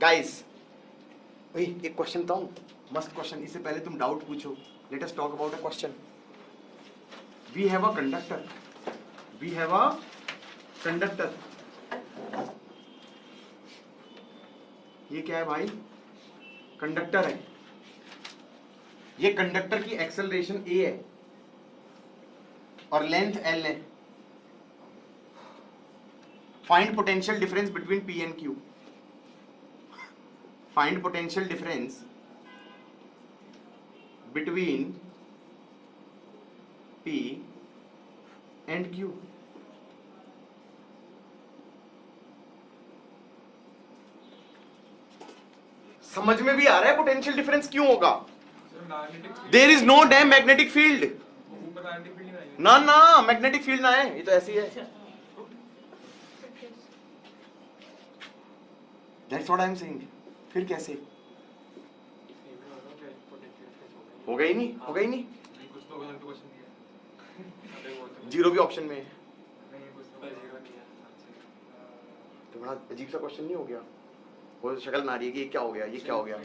Guys एक question बताऊं, मस्त क्वेश्चन, इससे पहले तुम डाउट पूछो, let us talk about a question. We have a conductor, we have a conductor, ये क्या है भाई? कंडक्टर है। ये कंडक्टर की एक्सेलरेशन a है और लेंथ l है। Find potential difference between p and q। Find potential difference between p and q। समझ में भी आ रहा है पोटेंशियल डिफरेंस क्यों होगा? There is no damn magnetic field. ना ना, मैग्नेटिक फील्ड ना है, ये तो ऐसी है। That's what I am saying. फिर कैसे होगा ही नहीं, होगा ही नहीं। जीरो भी ऑप्शन में है तो बड़ा अजीब सा क्वेश्चन नहीं हो गया? वो शक्ल ना रही है कि ये क्या हो गया, ये क्या हो गया?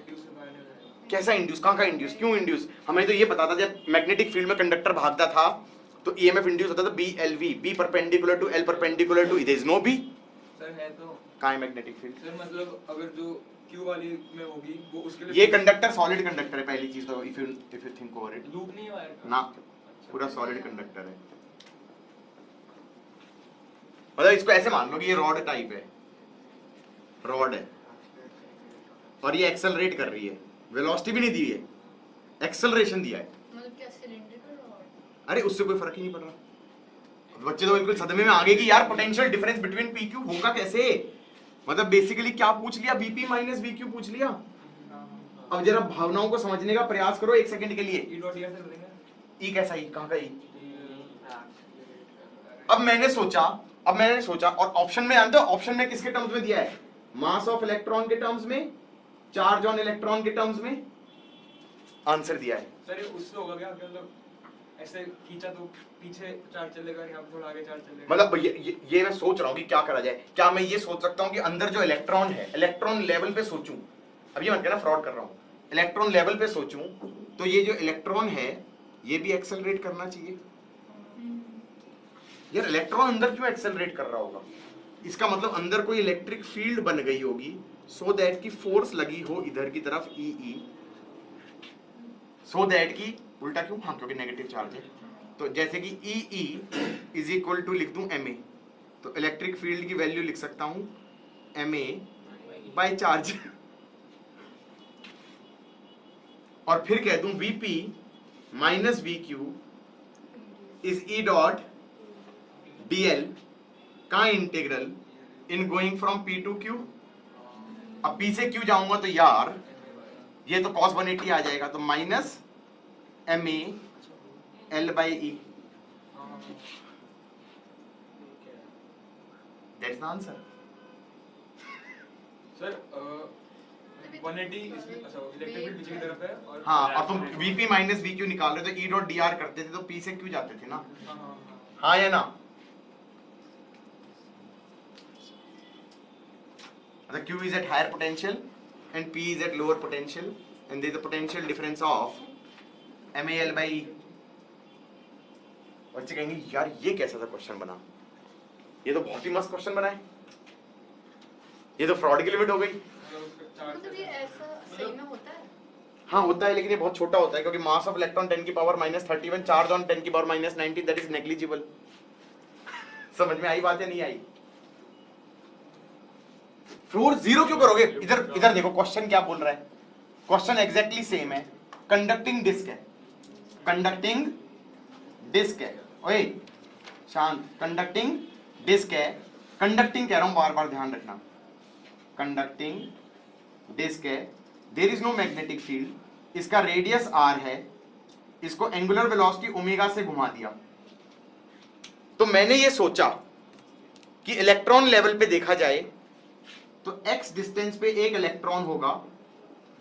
कैसा इंड्यूस, कहाँ का इंड्यूस, क्यों इंड्यूस? हमें तो ये पता था जब मैग्नेटिक फील्ड में कंडक्टर भागता था तो ईएमएफ इंड्यूस होता था B L V, B perpendicular to L perpendicular to, there is no B. Sir है तो कहाँ है मैग्नेटिक फील्ड? सर मतलब अगर जो क्यू वाली में होगी वो उसके लिए ये कंडक्टर सॉलिड कंडक्टर है, पहली चीज तो if you think over it. Loop नहीं है वायर का ना, पूरा सॉलिड कंडक्टर है। मतलब इसको ऐसे मान लो कि ये रॉड टाइप है, रॉड है और ये एक्सेलरेट कर रही है, वेलोसिटी भी नहीं दी है, एक्सेलरेशन दिया है। मतलब क्या सिलेंडरिकल रॉड? अरे उससे कोई फर्क ही नहीं पड़ रहा। बच्चे तो बिल्कुल सदमे में आ गए कि यार potential difference between P Q होगा कैसे। मतलब बेसिकली क्या पूछ लिया? बीपी माइनस वी क्यू पूछ लिया। अब जरा भावनाओं को समझने का प्रयास करो एक सेकंड के लिए। ई डॉट ईयर से करेंगे। ई कैसा? ई कहाँ का ई? अब मैंने सोचा और ऑप्शन में जानते हो ऑप्शन में किसके टर्म्स में दिया है? मास ऑफ इलेक्ट्रॉन के टर्म्स में, चार्ज ऑन इलेक्ट्रॉन के टर्म्स में आंसर दिया है। सर ये उससे होगा क्या मतलब ऐसे खींचा तो पीछे चार्ज चलेगा, यहाँ पे थोड़ा आगे चार्ज चलेगा? मतलब ये मैं सोच रहा हूँ कि क्या करा जाए। क्या मैं ये सोच सकता हूँ कि अंदर जो इलेक्ट्रॉन है, इलेक्ट्रॉन लेवल पे सोचूं, अब ये मत कहना फ्रॉड कर रहा हूँ, इलेक्ट्रॉन लेवल पे सोचूं तो ये जो इलेक्ट्रॉन है ये भी एक्सेलरेट करना चाहिए। यार इलेक्ट्रॉन अंदर क्यों एक्सेलरेट कर रहा होगा? इसका मतलब अंदर कोई इलेक्ट्रिक फील्ड बन गई होगी सो दैट की फोर्स लगी हो इधर की तरफ ई, सो दैट की उल्टा क्यों? हाँ क्योंकि नेगेटिव चार्ज है। तो जैसे कि ई इज इक्वल टू लिख दूं एम ए, तो इलेक्ट्रिक फील्ड की वैल्यू लिख सकता हूं एम ए बाय चार्ज और फिर कह दूं VP minus V Q is E dot dl का integral in going from P to Q. अब पी से क्यू जाऊंगा तो यार ये तो cos 180 आ जाएगा, तो minus M A L by E. That's the answer. Sir 180 इसमें अच्छा इलेक्ट्रिक फील्ड पीछे की तरफ है और हाँ, और तुम वीपी माइनस वी क्यू निकाल रहे हो तो ई डॉट डी आर करते थे तो पी से क्यू जाते थे ना। हाँ या ना? The Q is at higher potential and P is at lower potential and there is a potential difference of MAL by E। बच्चे कहेंगे यार ये कैसा सा क्वेश्चन बना, ये तो बहुत ही मस्त क्वेश्चन बना है, ये तो फ्रॉड की लिमिट हो गई। मतलब ये ऐसा सही में होता है? हाँ होता है, लेकिन ये बहुत छोटा होता है क्योंकि मास ऑफ इलेक्ट्रॉन 10 की पावर माइनस 31, चार्ज ऑन 10 की power minus 19, that is negligible. समझ में आई बात या नहीं आई? फ्लोर जीरो क्यों करोगे? इधर देखो क्वेश्चन क्या बोल रहा है। क्वेश्चन एग्जैक्टली सेम है, कंडक्टिंग डिस्क है, कंडक्टिंग डिस्क है। ओए शांत, कंडक्टिंग डिस्क है, कंडक्टिंग कह रहा हूं, बार बार ध्यान रखना, कंडक्टिंग डिस्क है, there is no magnetic field, इसका रेडियस r है, इसको एंगुलर वेलोसिटी ओमेगा से घुमा दिया। तो मैंने ये सोचा कि इलेक्ट्रॉन लेवल पे देखा जाए तो x डिस्टेंस पे एक इलेक्ट्रॉन होगा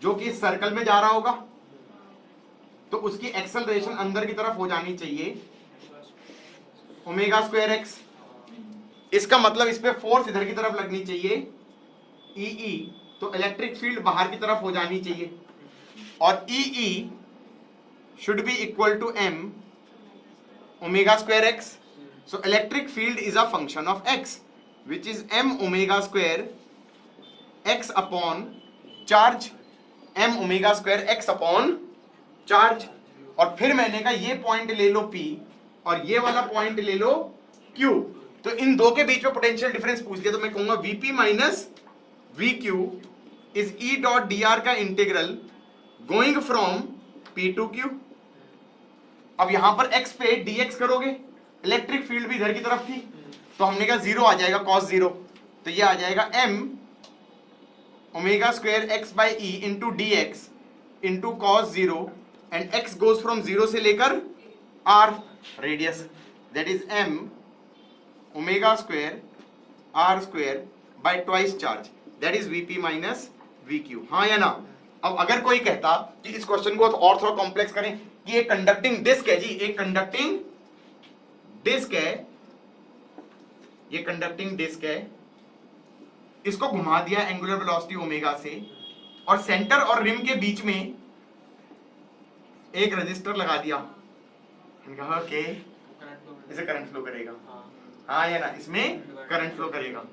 जो कि इस सर्कल में जा रहा होगा, तो उसकी एक्सेलरेशन अंदर की तरफ हो जानी चाहिए ओमेगा स्क्वायर x। इसका मतलब इस पे फोर्स इधर की तरफ लगनी चाहिए ई तो इलेक्ट्रिक फील्ड बाहर की तरफ हो जानी चाहिए, और E should be equal to m omega square x. So electric field is a function of x, which is m omega square x upon charge, m omega square x upon charge. और फिर मैंने कहा ये point ले लो P और ये वाला point ले लो Q. तो इन दो के बीच में पोटेंशियल डिफरेंस पूछ लिया, तो मैं कहूंगा Vp minus VQ is E dot dr का integral going from P to Q. अब यहां पर x पे dx करोगे, इलेक्ट्रिक फील्ड भी इधर की तरफ थी, तो हमने कहा जीरो आ जाएगा cos जीरो, तो ये आ जाएगा m omega square x by E into D x into cos zero, and x goes from zero से लेकर r radius, that is m omega square r square by twice charge, that is vp minus vq. हाँ या ना? अब अगर कोई कहता कि इस क्वेश्चन को और थोड़ा कॉम्प्लेक्स करें कि एक कंडक्टिंग डिस्क है जी, एक कंडक्टिंग डिस्क है, ये कंडक्टिंग डिस्क है, इसको घुमा दिया एंगुलर वेलोसिटी ओमेगा से, और सेंटर और रिम के बीच में एक रजिस्टर लगा दिया, ओके इसे करंट फ्लो करेगा. हाँ या ना? इसमें करंट फ्लो करेगा.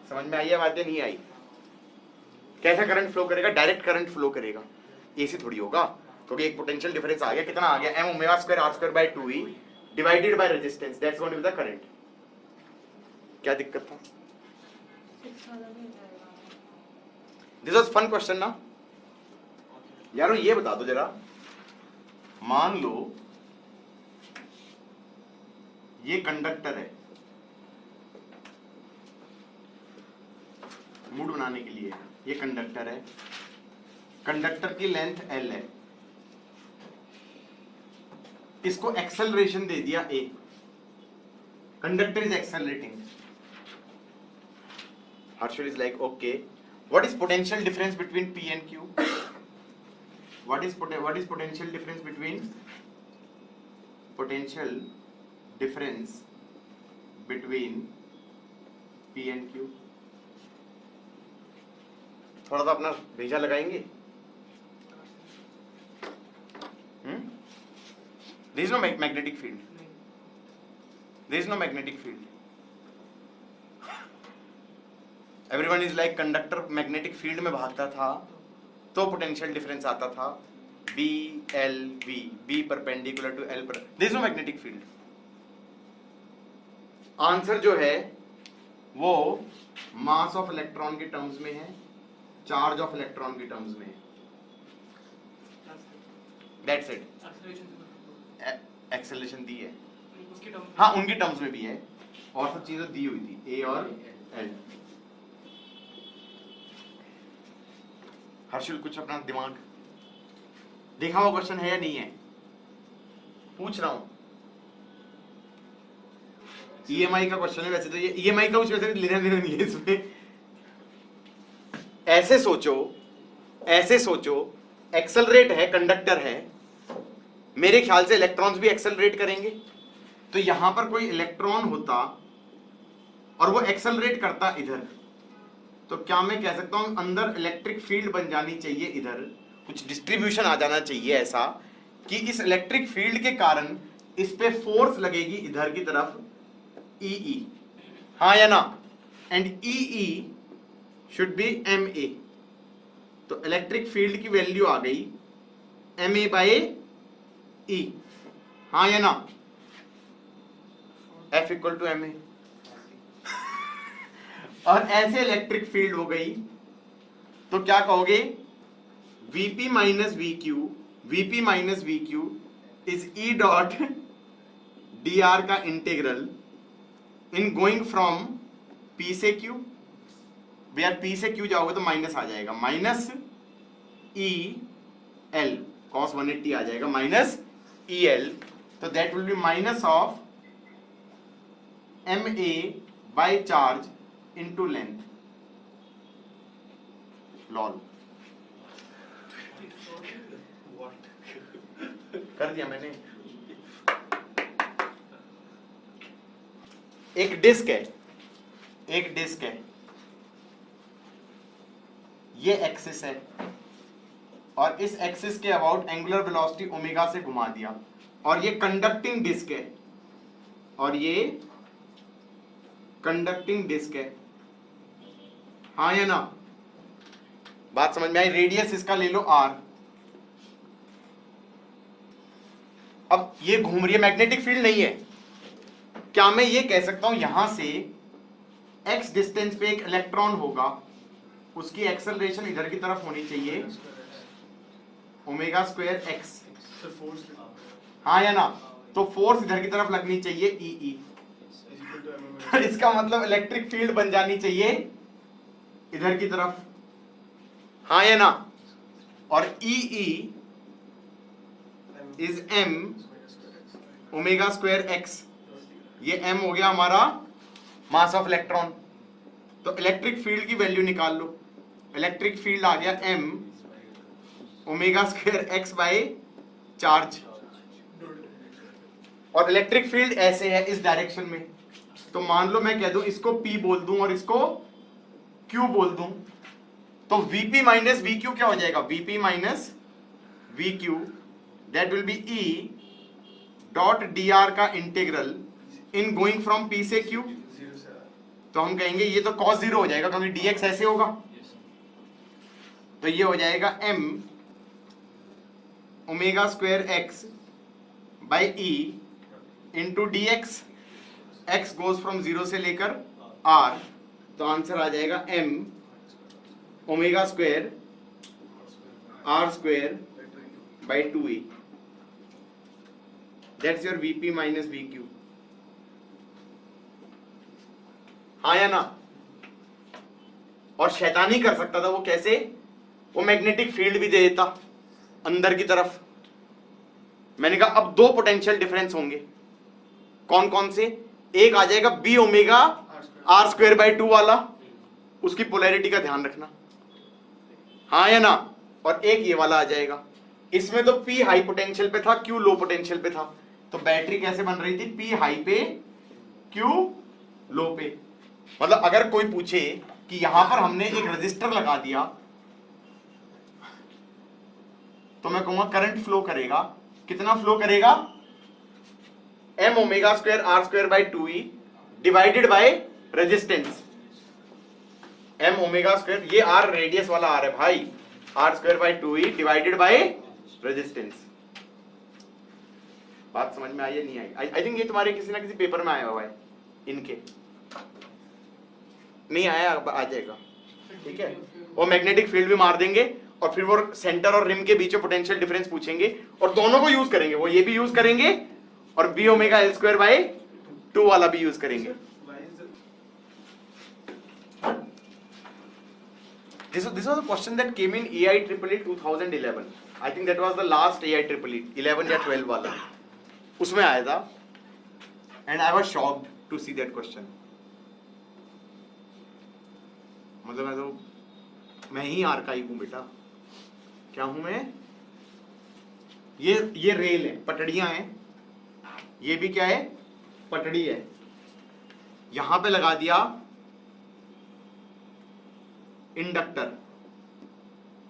समझ में आई है बातें? नहीं आई? कैसा करंट फ्लो करेगा? डायरेक्ट करंट फ्लो करेगा, ऐसे थोड़ी होगा, क्योंकि एक पोटेंशियल डिफरेंस आ गया. कितना आ गया? m omega square r square by 2e divided by resistance, that's going to be the current. क्या दिक्कत था? दिस वाज फन क्वेश्चन ना यारो. ये बता दो जरा, मान लो ये कंडक्टर है, मूड बनाने के लिए ये कंडक्टर है, कंडक्टर की लेंथ l है, इसको एक्सेलरेशन दे दिया a, conductor is accelerating. Harshal is like, okay, what is potential difference between P and Q? What is potential difference between P and Q? थोड़ा सा अपना भेजा लगाएंगे. There is no magnetic field. There is no magnetic field. Everyone is like, conductor magnetic field में भागता था तो potential difference आता था B L V, B perpendicular to L पर. There is no magnetic field. Answer जो है वो मास ऑफ इलेक्ट्रॉन के टर्म्स में है, चार्ज ऑफ इलेक्ट्रॉन के टर्म्स में है. That's it. एक्सेलरेशन दी है, हाँ उनकी टर्म्स में भी है, और सब चीजें दी हुई थी A और L. हर्षल कुछ अपना दिमाग देखा हुआ क्वेश्चन है या नहीं है? पूछ रहा हूं. EMI का क्वेश्चन है वैसे तो, ये EMI का कुछ वैसे लेना देना नहीं है इसमें. ऐसे सोचो एक्सेलरेट है, कंडक्टर है, मेरे ख्याल से इलेक्ट्रॉन्स भी एक्सेलरेट करेंगे. तो यहां पर कोई इलेक्ट्रॉन होता और वो एक्सेलरेट करता इधर, तो क्या मैं कह सकता हूं अंदर इलेक्ट्रिक फील्ड बन जानी चाहिए, इधर कुछ डिस्ट्रीब्यूशन आ जाना चाहिए ऐसा कि इस इलेक्ट्रिक फील्ड के कारण इस पे फोर्स लगेगी इधर की तरफ EE. हाँ या ना? And EE should be MA. तो इलेक्ट्रिक फील्ड की वैल्यू आ गई MA बाय E. हाँ या ना? F equal to MA. और ऐसे इलेक्ट्रिक फील्ड हो गई तो क्या कहोगे? Vp minus VQ is E dot dr का integral in going from P से Q. यार P से Q जाओगे तो माइनस आ जाएगा, माइनस EL cos 180 आ जाएगा, माइनस EL, तो that will be minus of MA by charge into length. Lol कर दिया मैंने. एक डिस्क है, ये एक्सिस है और इस एक्सिस के अबाउट एंगुलर वेलोसिटी ओमेगा से घुमा दिया, और ये कंडक्टिंग डिस्क है, और ये कंडक्टिंग डिस्क है, हाँ या ना? बात समझ में आई? रेडियस इसका ले लो आर। अब ये घूम रही है, मैग्नेटिक फील्ड नहीं है। क्या मैं ये कह सकता हूं यहां से x डिस्टेंस पे एक इलेक्ट्रॉन होगा, उसकी एक्सेलरेशन इधर की तरफ होनी चाहिए ओमेगा स्क्वायर एक्स, हाँ या ना? तो फोर्स इधर की तरफ लगनी चाहिए ई। इसका मतलब इलेक्ट्रिक फील्ड बन जानी चाहिए इधर की तरफ, हाँ या ना? और E is m omega square x, ये m हो गया हमारा मास ऑफ इलेक्ट्रॉन। तो इलेक्ट्रिक फील्ड की वैल्यू निकाल लो, इलेक्ट्रिक फील्ड आ गया m omega square x by charge, और इलेक्ट्रिक फील्ड ऐसे है इस डायरेक्शन में। तो मान लो मैं कह दूं इसको P बोल दूं और इसको Q बोल दूं, तो Vp माइनस VQ क्या हो जाएगा? Vp minus VQ, that will be E dot dr का integral in going from P से Q। तो हम कहेंगे ये तो cos 0 हो जाएगा क्योंकि dx ऐसे होगा, तो ये हो जाएगा m omega square x by E into D x, x goes from 0 से लेकर r, तो आंसर आ जाएगा m omega square r square by 2e, that's your Vp minus VQ, हाँ या ना? और शैतानी कर सकता था वो, कैसे? वो मैग्नेटिक फील्ड भी दे देता अंदर की तरफ। मैंने कहा अब दो पोटेंशियल डिफरेंस होंगे, कौन कौन से? एक आ जाएगा B omega R square by 2 वाला, उसकी पोलैरिटी का ध्यान रखना, हाँ या ना? और एक ये वाला आ जाएगा, इसमें तो पी हाई पोटेंशियल पे था, क्यू लो पोटेंशियल पे था। तो बैटरी कैसे बन रही थी? पी हाई पे क्यू लो पे। मतलब अगर कोई पूछे कि यहां पर हमने एक रजिस्टर लगा दिया, तो मैं कहूंगा करंट फ्लो करेगा, कितना फ्लो करेगा? m omega square R square by 2e divided by resistance, m omega square, ये r रेडियस वाला r है भाई, R square by 2e divided by resistance. बात समझ में आई या नहीं आई? आई थिंक ये तुम्हारे किसी ना किसी पेपर में आया हुआ है, इनके नहीं आया, अब आ जाएगा, ठीक है? वो मैग्नेटिक फील्ड भी मार देंगे और फिर वो सेंटर और रिम के बीच में पोटेंशियल डिफरेंस पूछेंगे, और दोनों को यूज करेंगे, वो ये भी यूज करेंगे और B omega L square by 2 वाला भी यूज करेंगे। This was a question that came in AIEEE 2011. I think that was the last AIEEE 11 या 12 वाला, उसमें आया था, and I was shocked to see that question. मतलब मैं ही आर्काइव हूं बेटा, क्या हूं मैं? ये रेल है, पटड़ियां हैं, ये भी क्या है? पटड़ी है। यहां पे लगा दिया इंडक्टर,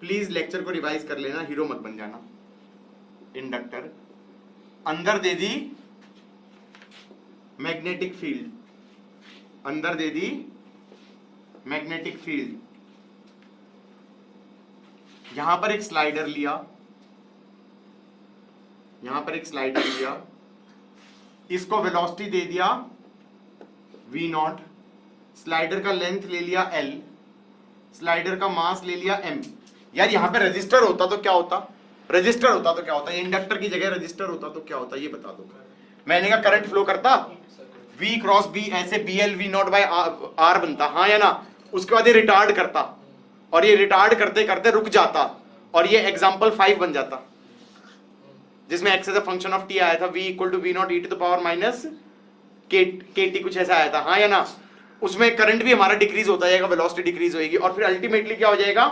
प्लीज लेक्चर को रिवाइज कर लेना, हीरो मत बन जाना। इंडक्टर, अंदर दे दी मैग्नेटिक फील्ड, अंदर दे दी मैग्नेटिक फील्ड, यहां पर एक स्लाइडर लिया, यहां पर एक स्लाइडर लिया, इसको वेलोसिटी दे दिया v0, स्लाइडर का लेंथ ले लिया l, स्लाइडर का मास ले लिया m। यार यहां पे रजिस्टर होता तो क्या होता? रजिस्टर होता तो क्या होता? ये इंडक्टर की जगह रजिस्टर होता तो क्या होता? ये बता दो। मैंने कहा करंट फ्लो करता v क्रॉस b, ऐसे bl v0 बाय r बनता, हाँ या ना? उसके बाद ये रिटार्ड करता, और ये रिटार्ड करते करते रुक जाता, और ये एग्जांपल 5 बन जाता, जिसमें x as a function of t आया था, v equal to v0 e to the power minus kt, कुछ ऐसा आया था, हाँ या ना? उसमें करंट भी हमारा डिक्रीज होता जाएगा, वेलोसिटी डिक्रीज होगी, और फिर अल्टीमेटली क्या हो जाएगा?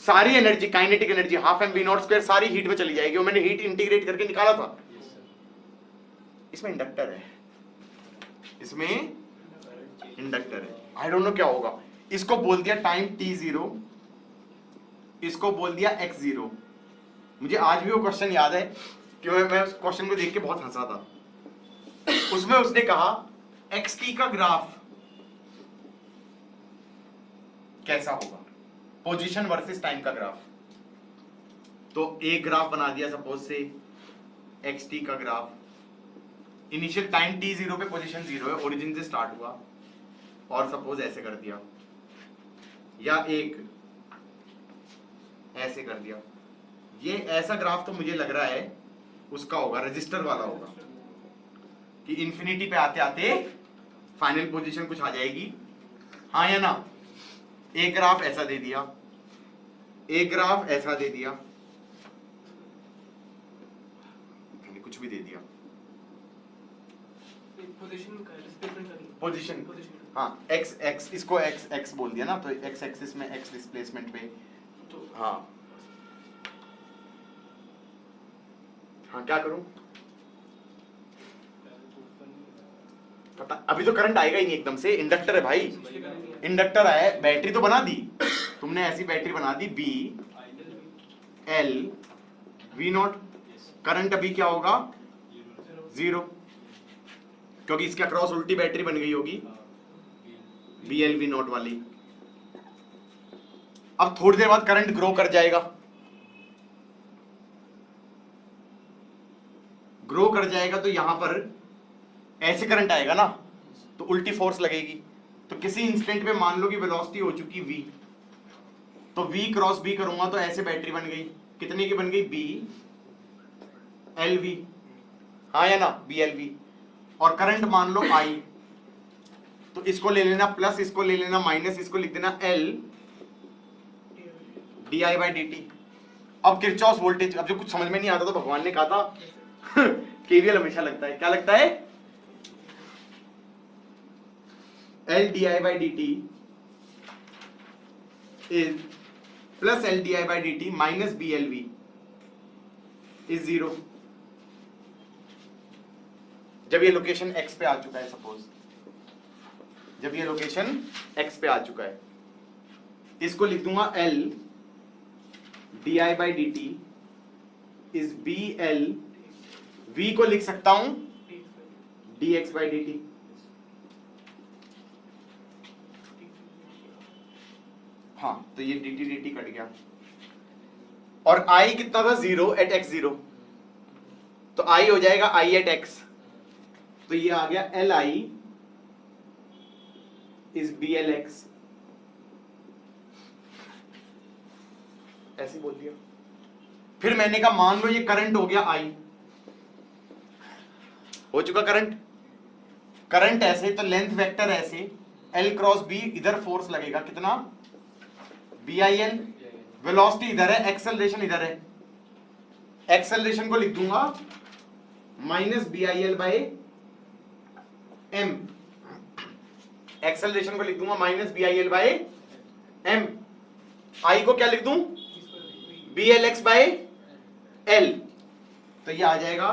सारी energy, kinetic energy half M v0 square सारी हीट में चली जाएगी। वो मैंने हीट इंटीग्रेट करके निकाला था। इसमें इंडक्टर है, इसमें इंडक्टर है, आई डोंट नो क्या होगा। इसको बोल दिया टाइम t0, इसको बोल दिया x0। मुझे आज भी वो क्वेश्चन याद है कि मैं उस क्वेश्चन को देख के बहुत हंसा था। उसमें उसने कहा xt का ग्राफ कैसा होगा, पोजीशन वर्सेस टाइम का ग्राफ। तो एक ग्राफ बना दिया सपोज से xt का ग्राफ, इनिशियल टाइम t0 पे पोजीशन 0 है, ओरिजिन से स्टार्ट हुआ और सपोज ऐसे कर दिया, या एक ऐसे कर दिया। ये ऐसा ग्राफ तो मुझे लग रहा है उसका होगा, रजिस्टर वाला होगा, कि इंफिनिटी पे आते आते फाइनल पोजीशन कुछ आ जाएगी, हाँ या ना। एक ग्राफ ऐसा दे दिया, एक ग्राफ ऐसा दे दिया, कुछ भी दे दिया, पोजीशन, हाँ x x, इसको x x बोल दिया ना, तो x एक्सिस में x डिस्प्लेसमेंट पे, तो हाँ हाँ क्या करूं, पता अभी तो करंट आएगा ही नहीं एकदम से, इंडक्टर है भाई, इंडक्टर है, बैटरी तो बना दी तुमने, ऐसी बैटरी बना दी B L V not, current अभी क्या होगा 0, क्योंकि इसके अक्रॉस उल्टी बैटरी बन गई होगी B L V नॉट वाली। अब थोड़ी देर बाद करंट ग्रो कर जाएगा, ग्रो कर जाएगा तो यहां पर ऐसे करंट आएगा ना, तो उल्टी फोर्स लगेगी, तो किसी इंस्टेंट पे मान लो कि वेलोसिटी हो चुकी v, तो v क्रॉस b करूंगा तो ऐसे बैटरी बन गई, कितने की बन गई B L V, हाँ या ना B L V, और करंट मान लो I, तो इसको ले लेना प्लस, इसको ले लेना माइनस, इसको लिख देना L di by dt। अब किरचॉफ वोल्टेज, अब जो कुछ समझ में नहीं आता तो भगवान ने कहा था केवीएल हमेशा लगता है, क्या लगता है, L di by dt is plus L di by dt minus BLV is 0। जब ये लोकेशन x पे आ चुका है, सपोज जब ये लोकेशन x पे आ चुका है, इसको लिख दूंगा L di by dt is BL, V को लिख सकता हूं dx by dt। हाँ तो ये dt dt कट गया, और I कितना था 0 एट x0, तो I हो जाएगा I एट x, तो ये आ गया Li इज BLX, ऐसे बोल दिया। फिर मैंने कहा मान लो ये करंट हो गया I, हो चुका करंट, करंट ऐसे, तो लेंथ वेक्टर ऐसे, L क्रॉस B, इधर फोर्स लगेगा कितना BIL, वेलोसिटी इधर है, एक्सेलरेशन इधर है, एक्सेलरेशन को लिख दूंगा minus BIL by M, acceleration को लिख दूंगा minus BIL by M, I को क्या लिख दूं BLX बाय L, तो ये आ जाएगा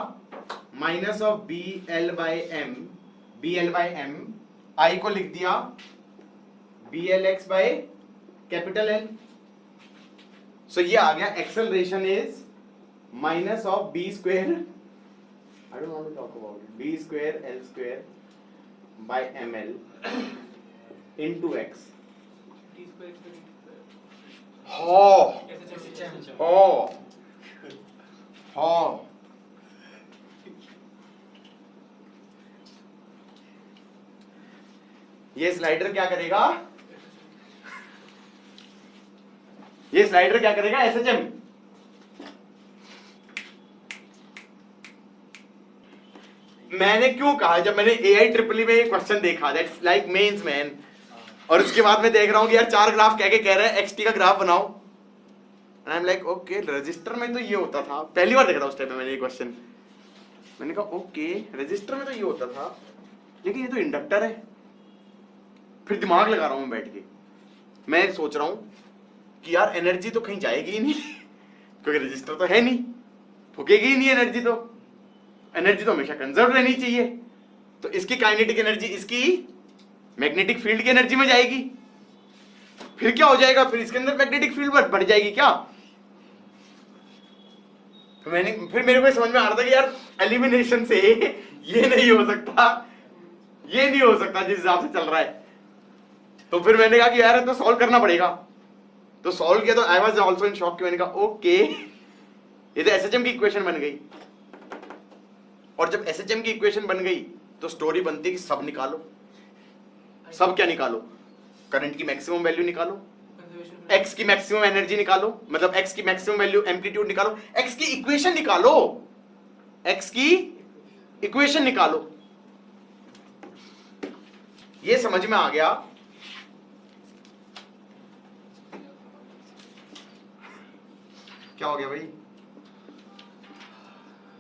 minus of BL by M, BL by M, I को लिख दिया BLX by capital L। So ये आ गया acceleration is minus of B square, I don't want to talk about it, B square L square by ML into X। ये slider क्या करेगा, ये स्लाइडर क्या करेगा SHM, मैंने क्यों कहा, जब मैंने AI ट्रिपल में ये क्वेश्चन देखा, दैट्स लाइक मेंस मैन, और उसके बाद मैं देख रहा हूं कि यार 4 ग्राफ कह रहा है XT का ग्राफ बनाओ, and I am like okay, register में तो ये होता था, पहली बार देख रहा हूं उस टाइम पे मैंने ये क्वेश्चन, मैंने कहा ओके रजिस्टर में तो ये होता था, लेकिन ये तो इंडक्टर है। फिर दिमाग लगा रहा हूं बैठ के, मैं सोच रहा हूं कि यार एनर्जी तो कहीं जाएगी ही नहीं क्योंकि रजिस्टर तो है नहीं, फूकेगी ही नहीं एनर्जी, तो एनर्जी तो हमेशा कंजर्व रहनी चाहिए, तो इसकी काइनेटिक एनर्जी इसकी मैग्नेटिक फील्ड की एनर्जी में जाएगी, फिर क्या हो जाएगा, फिर इसके अंदर मैग्नेटिक फील्ड बढ़ जाएगी क्या। फिर मेरे को समझ में आ रहा था कि यार एलिमिनेशन से ये नहीं हो सकता, ये नहीं हो सकता जिस हिसाब से चल रहा है। तो फिर मैंने कहा कि यार तो सॉल्व करना पड़ेगा, तो सॉल्व किया। तो I was also in shock कि मैंने कहा ओके ये तो एसएचएम की इक्वेशन बन गई। और जब एसएचएम की इक्वेशन बन गई तो स्टोरी बनती है कि सब निकालो। सब क्या निकालो, करंट की मैक्सिमम वैल्यू निकालो, एक्स की मैक्सिमम एनर्जी निकालो, मतलब एक्स की मैक्सिमम वैल्यू एम्पलीट्यूड निकालो, एक्स की इक्वेशन निकालो, एक्स की इक्वेशन निकालो। ये समझ में आ गया। क्या हो गया भाई,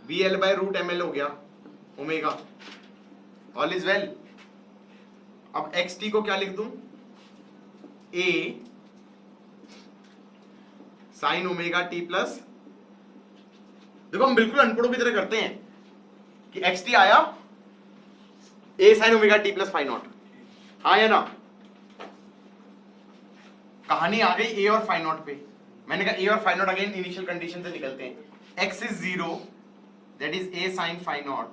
B L by root M L हो गया ओमेगा, ऑल इज वेल। अब एक्स टी को क्या लिख दूं, A sine omega T plus, देखो हम बिल्कुल अनपढ़ों की तरह करते हैं कि एक्स टी आया A sine omega T plus phi naught, हाँ या ना। कहानी आ गई ए और फाई नॉट पे। मैंने कहा ए और phi naught again initial condition से निकलते हैं। X is zero, that is A sine phi naught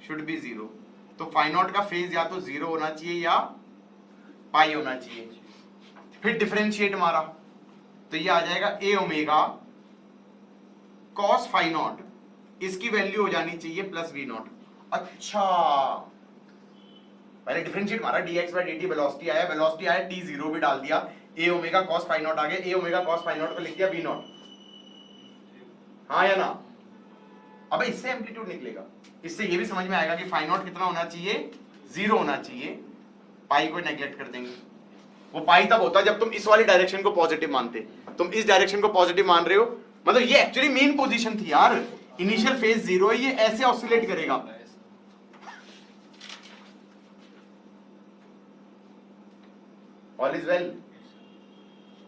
should be zero. तो फाई नॉट का फेज या तो जीरो होना चाहिए या पाई होना चाहिए। फिर डिफरेंशिएट मारा तो ये आ जाएगा ए ओमेगा कॉस फाई नॉट, इसकी वैल्यू हो जानी चाहिए प्लस वी नॉट। अच्छा पहले डिफरेंशिएट मारा, dx बाय dt वेलोसिटी आया, वेलोसिटी आया t जीरो भी डाल दिया, ए ओमेगा कॉस फाई नॉट आ गया, ए ओमेगा कॉस फाई नॉट को लिख दिया वी नॉट, हाँ या ना। अब इससे एम्पलीट्यूड निकलेगा, इससे ये भी समझ में आएगा कि फाई नॉट कितना होना चाहिए, जीरो होना चाहिए। पाई को नेग्लेक्ट कर देंगे। वो पाई तब होता है जब तुम इस वाली डायरेक्शन को पॉजिटिव मानते, तुम इस डायरेक्शन को पॉजिटिव मान रहे हो, मतलब ये एक्चुअली मेन पोजीशन थी यार, इनिशियल फेज जीरो है, ये ऐसे ऑसिलेट करेगा। All is well.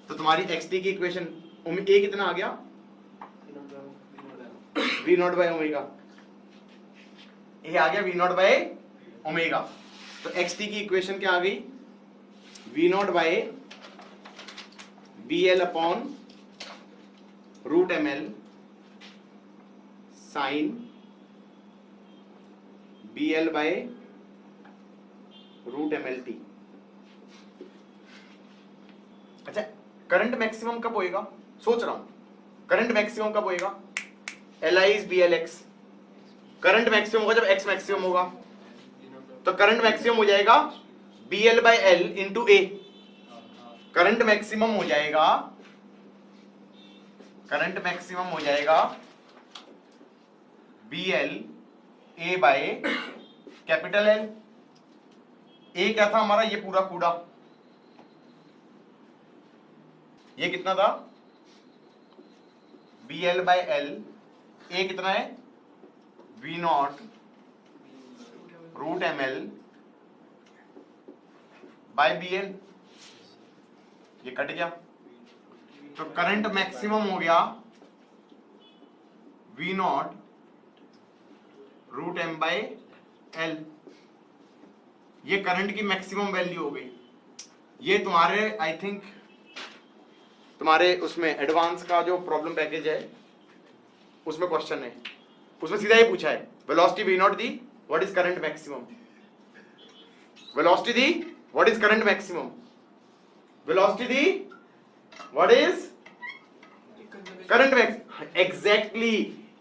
तो तुम्हारी xt की इक्वेशन ए कितना आ गया, V naught by omega, A आ गया वी नॉट बाय ओमेगा। तो xt की इक्वेशन क्या आ गई, V naught by B L upon root M L sine B L by root M L T. अच्छा करंट मैक्सिमम कब होएगा, सोच रहा हूं करंट मैक्सिमम कब होएगा, L I is B L X. Current maximum होगा जब एक्स मैक्सिमम होगा, तो करंट मैक्सिमम हो जाएगा B L by L into A. Current maximum हो जाएगा, करंट मैक्सिमम हो जाएगा B L A by capital L. A क्या था हमारा, ये पूरा पूरा, ये कितना था B L by L, A कितना है V naught root M L by B L, ये कट गया। तो करंट मैक्सिमम हो गया V naught root M by L, ये करंट की मैक्सिमम वैल्यू हो गई। ये तुम्हारे आई थिंक तुम्हारे उसमें एडवांस का जो प्रॉब्लम पैकेज है उसमें क्वेश्चन है, उसमें सीधा ये पूछा है वेलोसिटी वी नॉट दी, what is current maximum, velocity दी what is current maximum, velocity दी what is current maximum. Exactly,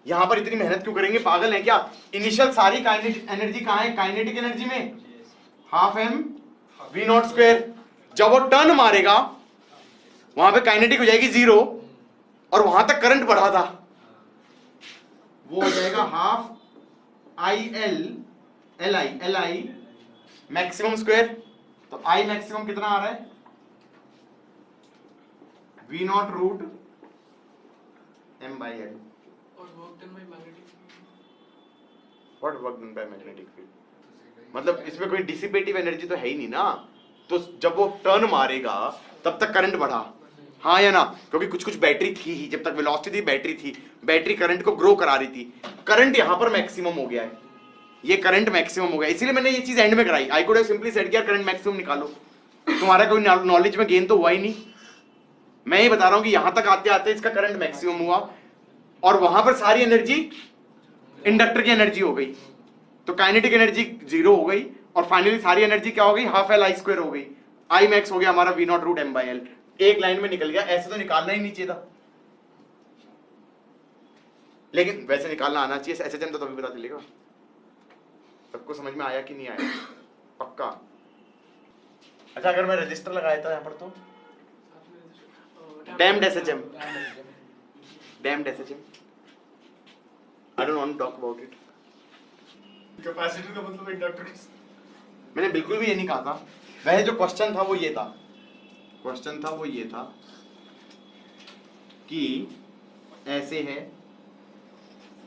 यहां पर इतनी मेहनत क्यों करेंगे, पागल है क्या। इनिशियल सारी काइनेटिक एनर्जी कहां है, काइनेटिक एनर्जी में half M V naught square. जब वो टर्न मारेगा वहां पे काइनेटिक हो जाएगी जीरो, और वहां तक करंट बढ़ा था, वो हो जाएगा half I L L I maximum square. तो आई मैक्सिमम कितना आ रहा है, V naught root M by L. What work done by magnetic field, मतलब इसमें कोई डिसिपेटिव एनर्जी तो है ही नहीं ना। तो जब वो टर्न मारेगा तब तक करंट बढ़ा, हाँ या ना, क्योंकि कुछ कुछ बैटरी थी ही, जब तक वेलोसिटी थी बैटरी थी, बैटरी करंट को ग्रो करा रही थी। करंट यहां पर मैक्सिमम हो गया है, ये करंट मैक्सिमम हो गया, इसीलिए मैंने ये चीज एंड में कराई। I could have simply said कि यार करंट मैक्सिमम निकालो, तुम्हारा कोई नॉलेज में गेन तो हुआ ही नहीं। मैं ही बता रहा हूं कि यहां तक आते आते इसका करंट मैक्सिमम हुआ और वहां पर सारी एनर्जी इंडक्टर की एनर्जी हो गई, तो काइनेटिक एनर्जी 0 हो गई और फाइनली सारी एनर्जी क्या हो गई, हाफ एल आई स्क्वायर हो गई। आई मैक्स हो गया हमारा V naught root M by L. एक लाइन में निकल गया, ऐसे तो निकालना ही नहीं चाहिए था, लेकिन वैसे निकालना आना चाहिए। ऐसे तो तभी पता चलेगा। सबको समझ में आया कि नहीं आया? पक्का? अच्छा, अगर मैं रजिस्टर लगाया था यहाँ पर तो damped SHM, damped SHM, I don't want to talk about it. Capacitor का मतलब इंडक्टर। मैंने बिल्कुल भी ये नहीं कहा था। वैसे जो क्वेश्चन था वो ये था, क्वेश्चन था वो ये था कि ऐसे है,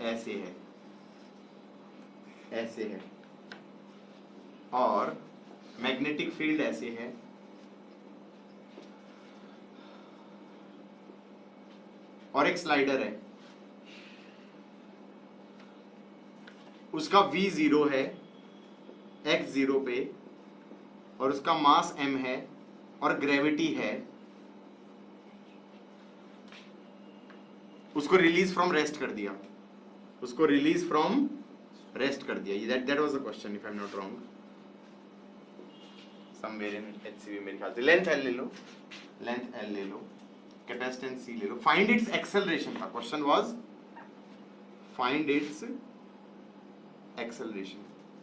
ऐसे है, ऐसे है और मैग्नेटिक फील्ड ऐसे है और एक स्लाइडर है, उसका V0 है x0 पे और उसका मास m है और ग्रेविटी है, उसको रिलीज फ्रॉम रेस्ट कर दिया, उसको रिलीज फ्रॉम रेस्ट कर दिया। That was the question if I am not wrong, somewhere in HCV मेरे ख्याल से। लेंथ L ले लो, लेंथ L ले लो, कैपेसिटेंस C ले लो। फाइंड इट्स एक्सेलरेशन था, question was find its acceleration.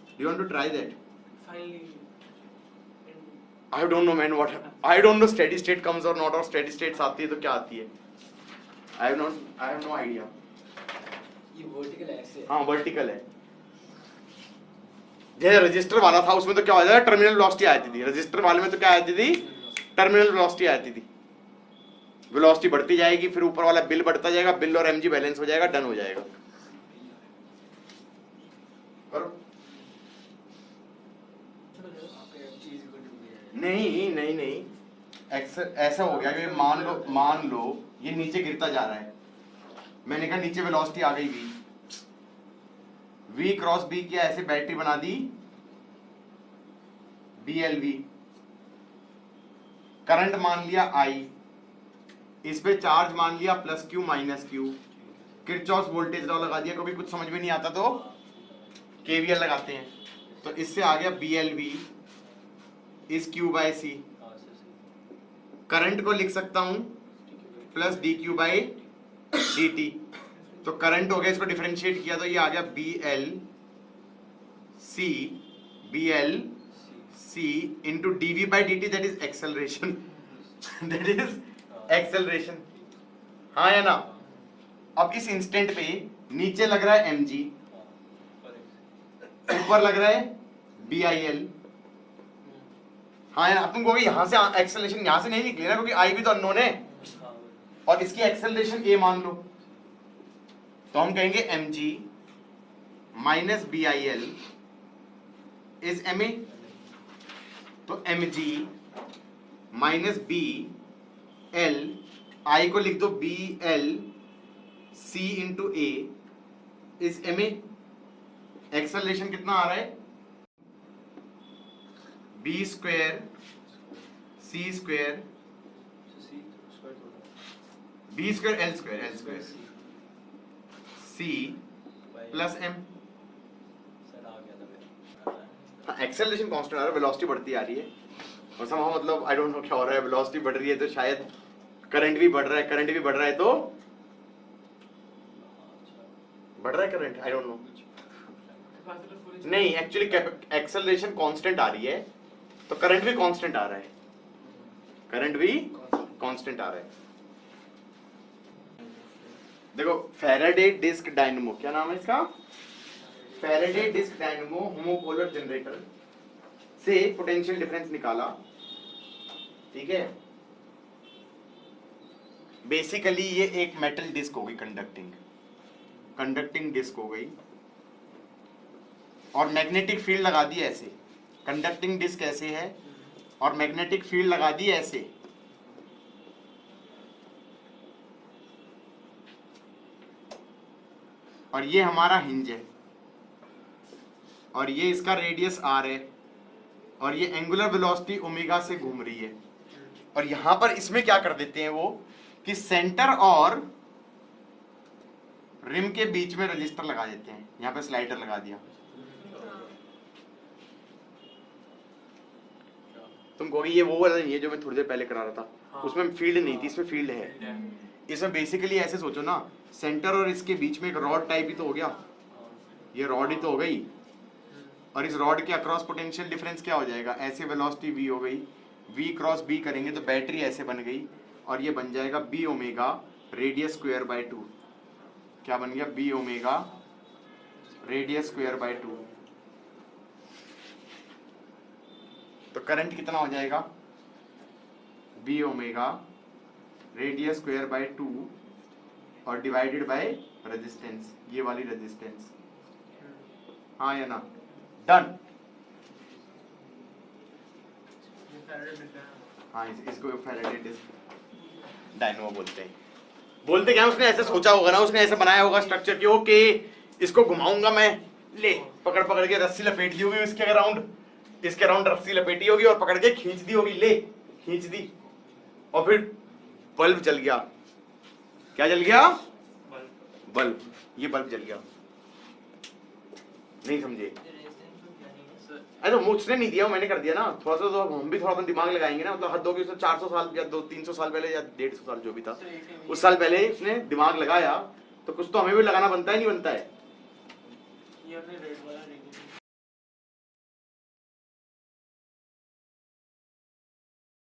Do you want to try that? Finally. I don't know man, what I don't know steady state comes or not, or steady states आती है तो क्या आती है, I have no idea. ये vertical ऐसे है। हाँ वर्टिकल है। जैसे रजिस्टर वाला था उसमें तो क्या हो जाएगा, टर्मिनल वेलोसिटी आती थी। रजिस्टर वाले में तो क्या आती थी, टर्मिनल वेलोसिटी आती थी। वेलोसिटी बढ़ती जाएगी, फिर ऊपर वाला बिल बढ़ता जाएगा, बिल और mg बैलेंस हो जाएगा, डन हो जाएगा। करो। नहीं नहीं नहीं, ऐसा हो गया कि मान लो ये नीचे गिरता जा रहा है, मैंने कहा नीचे वेलोसिटी आ गई v क्रॉस b किया, ऐसे बैटरी बना दी BLV, करंट मान लिया I, इस पे चार्ज मान लिया plus Q minus Q, Kirchhoff voltage law लगा दिया। कभी कुछ समझ में नहीं आता तो KVL लगाते हैं, तो इससे आ गया BLV is Q by C। Current को लिख सकता हूं प्लस DQ बाय DT, तो करंट हो गया, इसको डिफरेंशिएट किया तो ये आ गया BL C into DV by DT, that is acceleration, that is acceleration. हाँ या ना? अब इस इंस्टेंट पे नीचे लग रहा है mg, ऊपर लग रहा है BIL। हाँ यार, तुम कहोगे यहां से एक्सेलरेशन यहां से नहीं निकले ना, क्योंकि I भी तो अननोन है और इसकी एक्सेलरेशन A मान लो, तो हम कहेंगे mg minus BIL is MA, तो mg माइनस BL, I को लिख दो BL C into A is MA। Acceleration कितना आ रहा है, B square C square, B square L square C plus M। Acceleration constant आ रहा है, वेलोसिटी बढ़ती आ रही है और somehow मतलब आई डोंट नो क्या हो रहा है, वेलोसिटी बढ़ रही है तो शायद करंट भी बढ़ रहा है, करंट भी बढ़ रहा है तो बढ़ रहा है करंट, आई डोंट नो। नहीं, एक्चुअली एक्सेलरेशन कांस्टेंट आ रही है तो करंट भी कांस्टेंट आ रहा है, करंट भी कांस्टेंट आ रहा है। देखो फैराडे डिस्क डायनेमो, क्या नाम है इसका, Faraday disc dynamo homopolar generator से पोटेंशियल डिफरेंस निकाला, ठीक है। बेसिकली ये एक मेटल डिस्क हो गई, कंडक्टिंग डिस्क हो गई और मैग्नेटिक फील्ड लगा दी ऐसे, कंडक्टिंग डिस्क ऐसे है और मैग्नेटिक फील्ड लगा दी ऐसे, और ये हमारा हिंज है और ये इसका रेडियस R है और ये एंगुलर वेलोसिटी ओमेगा से घूम रही है। और यहां पर इसमें क्या कर देते हैं वो कि सेंटर और रिम के बीच में रजिस्टर लगा देते हैं। यहां पे स्लाइडर लगा दिया। तुम कहोगे ये वो वाला नहीं है जो मैं थोड़ी देर पहले करा रहा था, उसमें फील्ड नहीं थी, इसमें फील्ड है। इसमें बेसिकली ऐसे सोचो ना, सेंटर और इसके बीच में एक रॉड टाइप ही तो हो गया, ये रॉड ही तो हो गई। और इस रॉड के अक्रॉस पोटेंशियल डिफरेंस क्या हो जाएगा, ऐसे वेलोसिटी v हो गई, v क्रॉस b करेंगे तो बैटरी ऐसे बन गई, और ये बन जाएगा b omega radius square by 2। क्या बन गया, b omega radius square by 2। तो करंट कितना हो जाएगा, b omega radius square by 2 और डिवाइडेड बाय रेजिस्टेंस, ये वाली रेजिस्टेंस। हाँ या ना, डन। हाँ इसको फैराडे डायनमो बोलते हैं। बोलते क्या, उसने ऐसे सोचा होगा ना, उसने ऐसे बनाया होगा स्ट्रक्चर की, ओके इसको घुमाऊंगा मैं, ले पकड़ पकड़ के रस्सी लपेट ली होगी इसके अराउंड, इसके अराउंड रस्सी लपेटी होगी और पकड़ के खींच दी होगी, ले खींच दी, और फिर बल्ब जल गया। क्या जल गया, बल्ब। ये बल्ब जल गया, नहीं समझे? अरे उसने नहीं दिया, मैंने कर दिया ना। थोड़ा सा तो हम भी थोड़ा अपन दिमाग लगाएंगे ना, मतलब हद होगी उसने 400 साल या 300 साल पहले या 150 साल जो भी था उस साल पहले उसने दिमाग लगाया, तो कुछ तो हमें भी लगाना बनता है, नहीं बनता है?